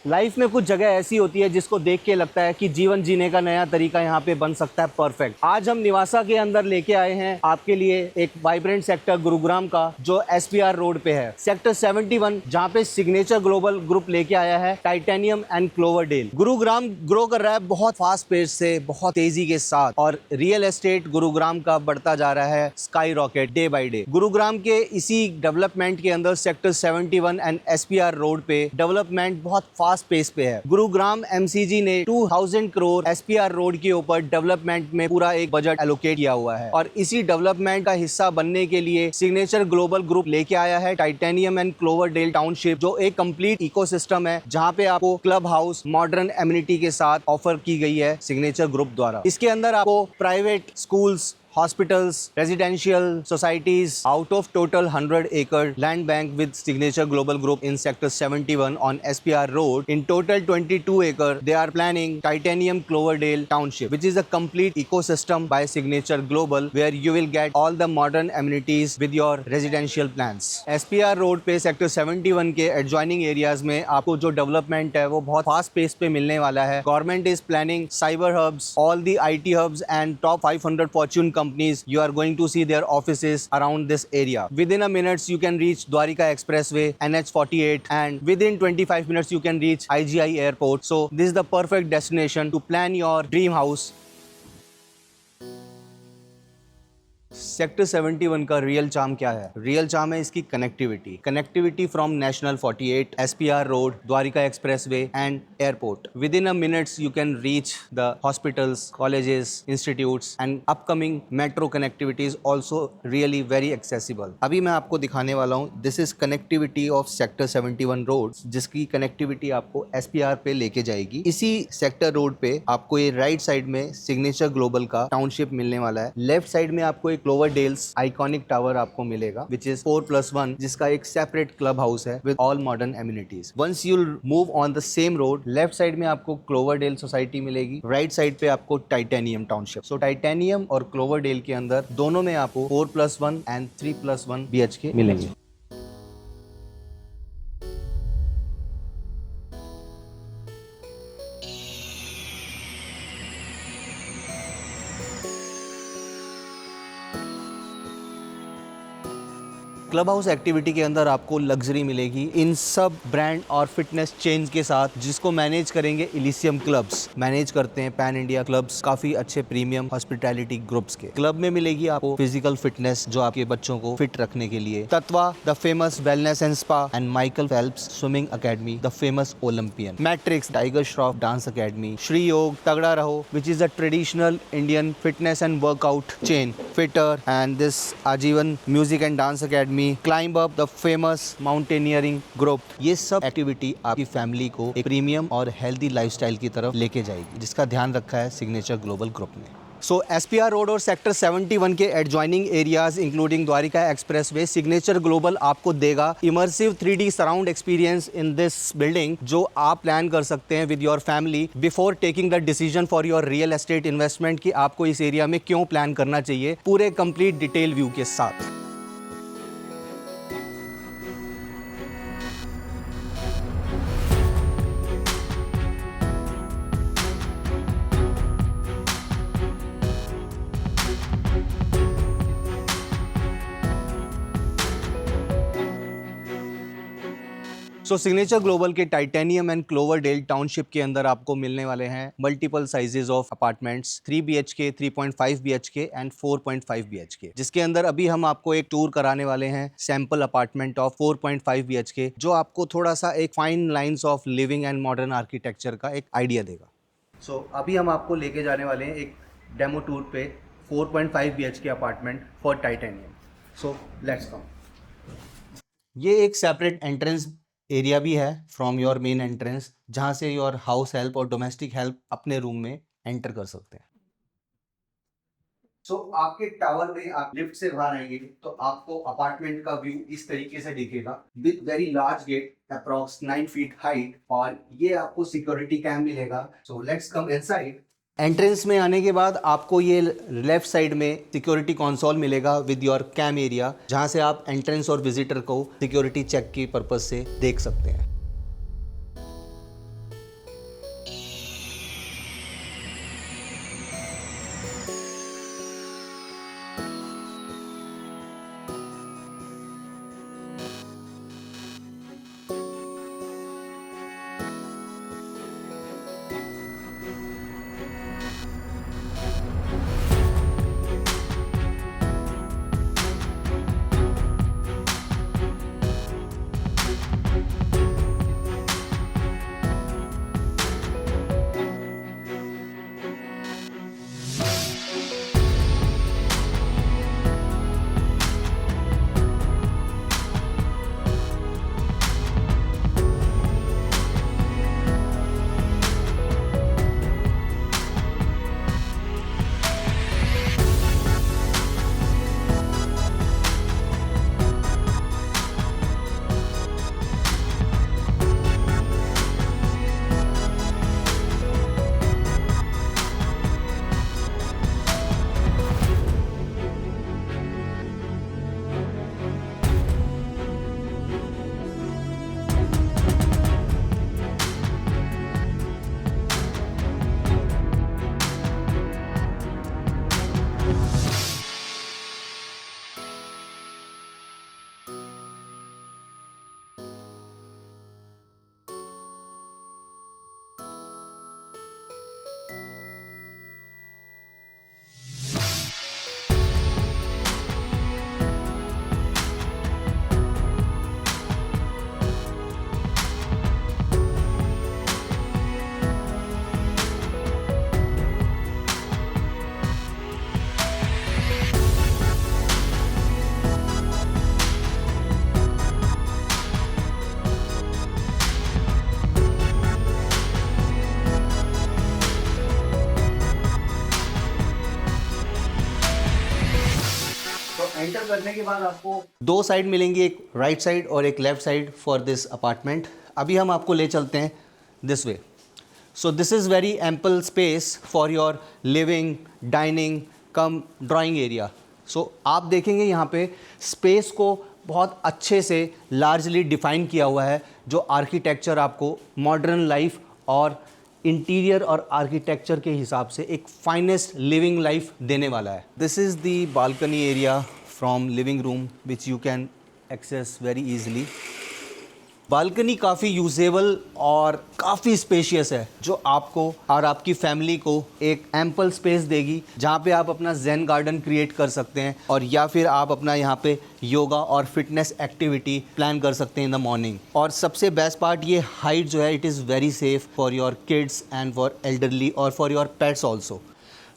Life में कुछ जगह ऐसी होती है जिसको देख के लगता है कि जीवन जीने का नया तरीका यहाँ पे बन सकता है परफेक्ट। आज हम निवासा के अंदर लेके आए हैं आपके लिए एक वाइब्रेंट सेक्टर गुरुग्राम का, जो एसपीआर रोड पे है, सेक्टर 71, जहाँ पे सिग्नेचर ग्लोबल ग्रुप लेके आया है टाइटेनियम एंड क्लोवरडेल। गुरुग्राम ग्रो कर रहा है बहुत फास्ट पेस से, बहुत तेजी के साथ, और रियल एस्टेट गुरुग्राम का बढ़ता जा रहा है sky rocket day by day. Gurugram के इसी डेवलपमेंट के अंदर सेक्टर 71 एंड एसपीआर रोड पे डेवलपमेंट बहुत फास्ट पेस पे है। गुरुग्राम एमसीजी ने 2000 करोड़ एसपीआर रोड के ऊपर डेवलपमेंट में पूरा एक बजट एलोकेट किया हुआ है, और इसी डेवलपमेंट का हिस्सा बनने के लिए सिग्नेचर ग्लोबल ग्रुप लेके आया है टाइटेनियम एंड क्लोवरडेल टाउनशिप, जो एक कंप्लीट इकोसिस्टम है, जहां पे आपको क्लब हाउस मॉडर्न एमिनिटी के साथ ऑफर की गई है सिग्नेचर ग्रुप द्वारा। इसके अंदर आपको private schools, hospitals, residential societies out of total 100-acre land bank with Signature Global Group in Sector 71 on SPR Road. In total 22 acre, they are planning Titanium Cloverdale Township, which is a complete ecosystem by Signature Global, where you will get all the modern amenities with your residential plans. SPR Road पे Sector 71 के adjoining areas में आपको जो development है वो बहुत fast pace पे मिलने वाला है। Government is planning cyber hubs, all the IT hubs and top 500 Fortune companies. You are going to see their offices around this area. Within a minute you can reach Dwarika Expressway, NH48, and within 25 minutes you can reach IGI Airport. So this is the perfect destination to plan your dream house. Sector 71 का real charm क्या है? Real charm है इसकी connectivity from national 48, SPR road, Dwarka expressway and airport. Within a minutes you can reach the hospitals, colleges, institutes, and upcoming metro connectivity is also really very accessible. अभी मैं आपको दिखाने वाला हूँ, this is connectivity of sector 71 road, जिसकी connectivity आपको SPR पे लेके जाएगी। इसी सेक्टर रोड पे आपको ये राइट साइड में सिग्नेचर ग्लोबल का टाउनशिप मिलने वाला है। लेफ्ट साइड में आपको एक क्लोवरडेल्स आइकॉनिक टावर आपको मिलेगा, विच इज 4+1, जिसका एक सेपरेट क्लब हाउस है with all modern amenities. Once you move on the same road, left side में आपको क्लोवरडेल सोसाइटी मिलेगी, राइट साइड पे आपको टाइटेनियम टाउनशिप। सो टाइटेनियम और क्लोवरडेल के अंदर दोनों में आपको 4+1 एंड 3+1 BHK मिलेंगे। क्लब हाउस एक्टिविटी के अंदर आपको लग्जरी मिलेगी इन सब ब्रांड और फिटनेस चेन के साथ, जिसको मैनेज करेंगे इलिसियम क्लब्स। मैनेज करते हैं पैन इंडिया क्लब्स, काफी अच्छे प्रीमियम हॉस्पिटैलिटी ग्रुप्स के। क्लब में मिलेगी आपको फिजिकल फिटनेस, जो आपके बच्चों को फिट रखने के लिए। Tatva the famous wellness and spa, and Michael Phelps swimming academy, the famous Olympian. Matrix, Tiger Shroff dance academy. Shri Yog Tagda Raho, which is a traditional Indian fitness and workout chain. Fitter, and this Aajeevan music and dance academy. Climb up, the famous mountaineering group. ये सब activity आपकी family को एक premium और healthy lifestyle की तरफ लेके जाएगी, जिसका ध्यान रखा है सिग्नेचर ग्लोबल ग्रुप ने। सो एसपीआर रोड और सेक्टर 71 के adjoining areas including Dwarka expressway, signature global आपको देगा immersive 3D surround experience in this building, जो आप प्लान कर सकते हैं with your family before taking the decision for your real estate investment कि आपको इस एरिया में क्यों प्लान करना चाहिए, पूरे कंप्लीट डिटेल व्यू के साथ। सो सिग्नेचर ग्लोबल के टाइटेनियम एंड क्लोवरडेल टाउनशिप के अंदर आपको मिलने वाले हैं multiple sizes of apartments, 3 BHK, 3.5 BHK and 4.5 BHK, जिसके अंदर अभी हम आपको एक टूर कराने वाले हैं सैंपल अपार्टमेंट ऑफ 4.5 BHK, जो आपको थोड़ा सा एक fine lines of living and modern architecture का एक आइडिया देगा। सो अभी हम आपको लेके जाने वाले हैं एक डेमो टूर पे 4.5 BHK apartment for titanium. So let's कम। ये एक सेपरेट एंट्रेंस एरिया भी है फ्रॉम योर मेन एंट्रेंस, जहां से योर हाउस हेल्प और डोमेस्टिक हेल्प अपने रूम में एंटर कर सकते हैं। सो आपके टावर में आप लिफ्ट से बाहर आएंगे तो आपको अपार्टमेंट का व्यू इस तरीके से दिखेगा, with very large gate approx 9 feet height, और ये आपको सिक्योरिटी कैम मिलेगा। So let's come inside. Entrance में आने के बाद आपको ये लेफ्ट साइड में सिक्योरिटी कंसोल मिलेगा विद योर कैम एरिया, जहां से आप एंट्रेंस और विजिटर को सिक्योरिटी चेक की पर्पस से देख सकते हैं। एंटर करने के बाद आपको दो साइड मिलेंगी, एक राइट साइड और एक left side for this apartment. अभी हम आपको ले चलते हैं this way. So this is very ample space for your living, dining cum drawing area. सो आप देखेंगे यहाँ पे स्पेस को बहुत अच्छे से लार्जली डिफाइन किया हुआ है, जो आर्किटेक्चर आपको मॉडर्न लाइफ और इंटीरियर और आर्किटेक्चर के हिसाब से एक फाइनेस्ट लिविंग लाइफ देने वाला है। This is the balcony area from living room which you can access very easily. Balcony काफ़ी यूजेबल और काफ़ी स्पेशियस है, जो आपको और आपकी फैमिली को एक एम्पल स्पेस देगी, जहाँ पे आप अपना ज़ेन गार्डन क्रिएट कर सकते हैं, और या फिर आप अपना यहाँ पे योगा और फिटनेस एक्टिविटी प्लान कर सकते हैं इन द मॉर्निंग। और सबसे बेस्ट पार्ट, ये हाइट जो है it is very safe for your kids and for elderly और for your pets also.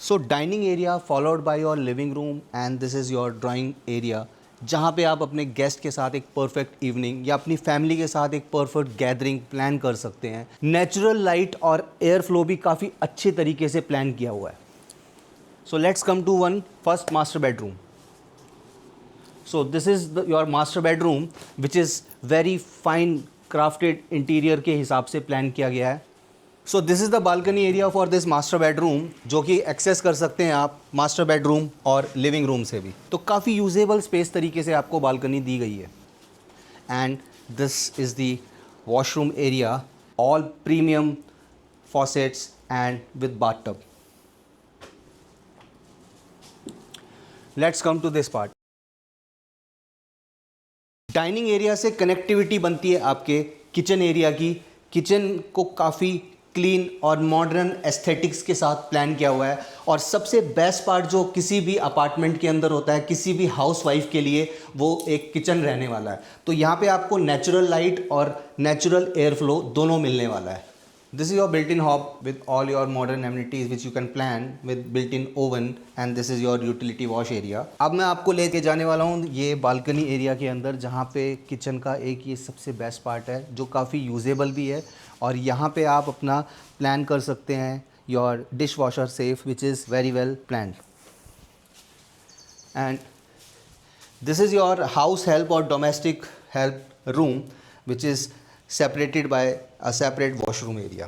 So dining area followed by your living room and this is your drawing area, जहाँ पे आप अपने guest के साथ एक परफेक्ट इवनिंग या अपनी फैमिली के साथ एक परफेक्ट गैदरिंग प्लान कर सकते हैं। नेचुरल लाइट और एयर फ्लो भी काफ़ी अच्छे तरीके से प्लान किया हुआ है। So let's come to one first master bedroom. So this is your master bedroom which is very fine crafted interior के हिसाब से प्लान किया गया है। So this is the balcony area for this master bedroom, जो कि access कर सकते हैं आप मास्टर बेडरूम और लिविंग रूम से भी। तो काफ़ी यूजेबल स्पेस तरीके से आपको बालकनी दी गई है। And this is the washroom area, all premium faucets and with bathtub. Let's come to this part. Dining area से कनेक्टिविटी बनती है आपके किचन एरिया की। किचन को काफ़ी क्लीन और मॉडर्न एस्थेटिक्स के साथ प्लान किया हुआ है। और सबसे बेस्ट पार्ट जो किसी भी अपार्टमेंट के अंदर होता है, किसी भी हाउसवाइफ के लिए, वो एक किचन रहने वाला है। तो यहाँ पे आपको नेचुरल लाइट और नेचुरल एयर फ्लो दोनों मिलने वाला है। This is your built in hob with all your modern amenities which you can plan with built in oven, and this is your utility wash area. अब मैं आपको लेके जाने वाला हूँ ये बालकनी एरिया के अंदर, जहाँ पे किचन का एक ये सबसे बेस्ट पार्ट है, जो काफ़ी यूजेबल भी है। और यहाँ पे आप अपना प्लान कर सकते हैं your dishwasher safe which is very well planned. And this is your house help और domestic help room which is separated by a separate washroom area.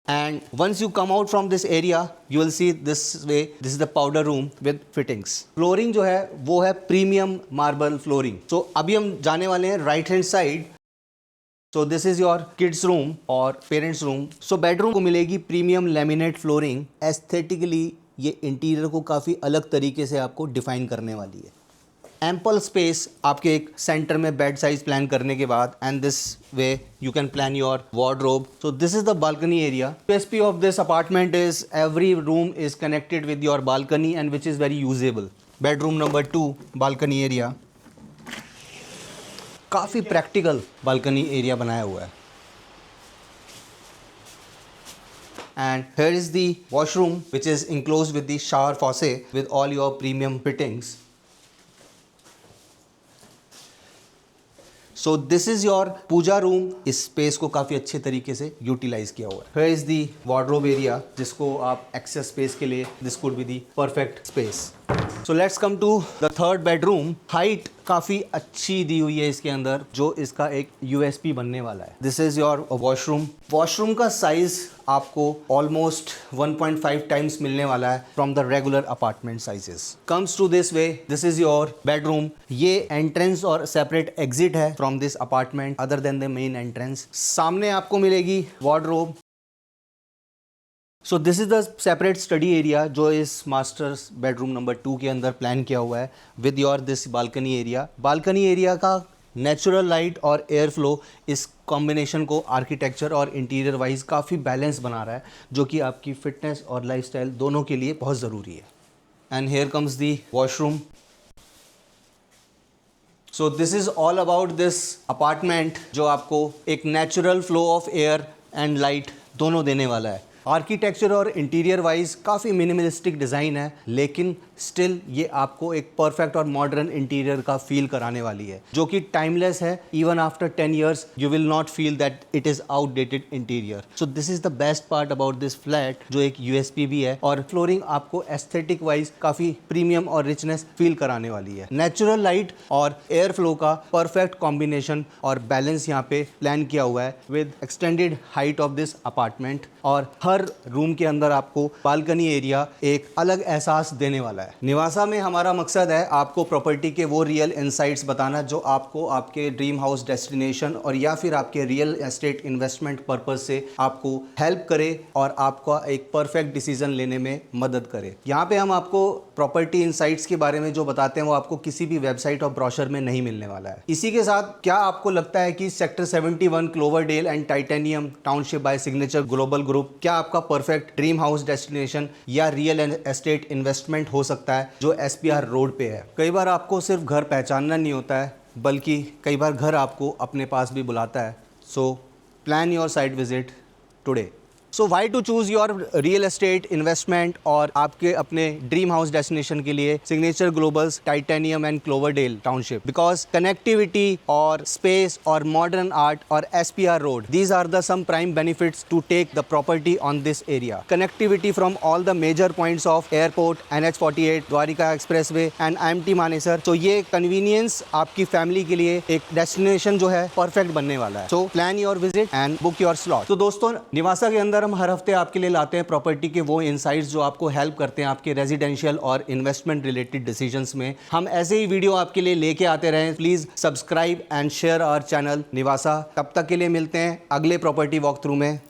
And once you come out from this area, you will see this way, this is the powder room with fittings. Flooring जो है वो है premium marble flooring. So अभी हम जाने वाले हैं right hand side. So this is your kids room और parents room. So bedroom को मिलेगी प्रीमियम लेमिनेट फ्लोरिंग। एस्थेटिकली ये इंटीरियर को काफ़ी अलग तरीके से आपको डिफाइन करने वाली है। एम्पल स्पेस आपके एक सेंटर में बेड साइज प्लान करने के बाद, and this way you can plan your wardrobe. So this is the balcony area. USP of this apartment is every room is connected with your balcony and which is very usable. Bedroom number 2 balcony area, काफ़ी practical balcony area बनाया हुआ है। And here is the washroom which is enclosed with the shower faucet with all your premium fittings. So this is your puja room. इस space को काफ़ी अच्छे तरीके से यूटिलाइज किया हुआ है। Here is the wardrobe area, जिसको आप एक्सेस स्पेस के लिए this could be the perfect space. So let's come to the third bedroom. Height काफ़ी अच्छी दी हुई है इसके अंदर, जो इसका एक USP बनने वाला है। This is your washroom. Washroom का साइज आपको ऑलमोस्ट 1.5 टाइम्स मिलने वाला है from the regular apartment sizes. Comes to this way, this is your bedroom. ये एंट्रेंस और सेपरेट एग्जिट है from this apartment other than the main entrance. सामने आपको मिलेगी wardrobe. So this is the separate study area जो इस masters bedroom number 2 के अंदर प्लान किया हुआ है with your this balcony area. Balcony area का नेचुरल लाइट और एयर फ्लो इस कॉम्बिनेशन को आर्किटेक्चर और इंटीरियर वाइज काफ़ी बैलेंस बना रहा है, जो कि आपकी फिटनेस और लाइफस्टाइल दोनों के लिए बहुत ज़रूरी है। And here comes the washroom. So this is all about this apartment, जो आपको एक natural flow of air and light दोनों देने वाला है। आर्किटेक्चर और इंटीरियर वाइज काफ़ी मिनिमलिस्टिक डिज़ाइन है, लेकिन स्टिल ये आपको एक परफेक्ट और मॉडर्न इंटीरियर का फील कराने वाली है, जो कि टाइमलेस है. Even after 10 years you will not feel that it is outdated interior. So this is the best part about this flat, जो एक यूएसपी भी है. और फ्लोरिंग आपको एस्थेटिक वाइज काफ़ी प्रीमियम और रिचनेस फील कराने वाली है. नेचुरल लाइट और एयर फ्लो का परफेक्ट कॉम्बिनेशन और बैलेंस यहाँ पे प्लान किया हुआ है with extended height of this apartment. और हर रूम के अंदर आपको बालकनी एरिया एक अलग एहसास देने वाला है. निवासा में हमारा मकसद है आपको प्रॉपर्टी के वो रियल इनसाइट्स बताना जो आपको आपके ड्रीम हाउस डेस्टिनेशन और या फिर आपके रियल एस्टेट इन्वेस्टमेंट पर्पज से आपको हेल्प करे और आपका एक परफेक्ट डिसीजन लेने में मदद करे. यहाँ पे हम आपको प्रॉपर्टी इनसाइट्स के बारे में जो बताते हैं वो आपको किसी भी वेबसाइट और ब्रोशर में नहीं मिलने वाला है. इसी के साथ क्या आपको लगता है कि sector 71 Cloverdale and Titanium township by Signature global group क्या आपका परफेक्ट ड्रीम हाउस डेस्टिनेशन या रियल एस्टेट इन्वेस्टमेंट हो सकता है जो SPR रोड पे है? कई बार आपको सिर्फ घर पहचानना नहीं होता है, बल्कि कई बार घर आपको अपने पास भी बुलाता है. So plan your site visit today. So why to choose your real estate investment और आपके अपने ड्रीम हाउस डेस्टिनेशन के लिए Signature Global's Titanium and Cloverdale township? Because connectivity और स्पेस और मॉडर्न आर्ट और SPR road, these are the some prime benefits to take the property on this area. Connectivity from all the major points of airport, NH48, Dwarka expressway and IMT Manesar. तो ये convenience आपकी family के लिए एक destination जो है perfect बनने वाला है. So plan your visit and book your slot. तो दोस्तों, निवासा के अंदर हम हर हफ्ते आपके लिए लाते हैं प्रॉपर्टी के वो इनसाइट्स जो आपको हेल्प करते हैं आपके रेजिडेंशियल और इन्वेस्टमेंट रिलेटेड डिसीजंस में. हम ऐसे ही वीडियो आपके लिए लेके आते रहें. Please subscribe and share our channel Nivasa. तब तक के लिए मिलते हैं अगले प्रॉपर्टी वॉक थ्रू में.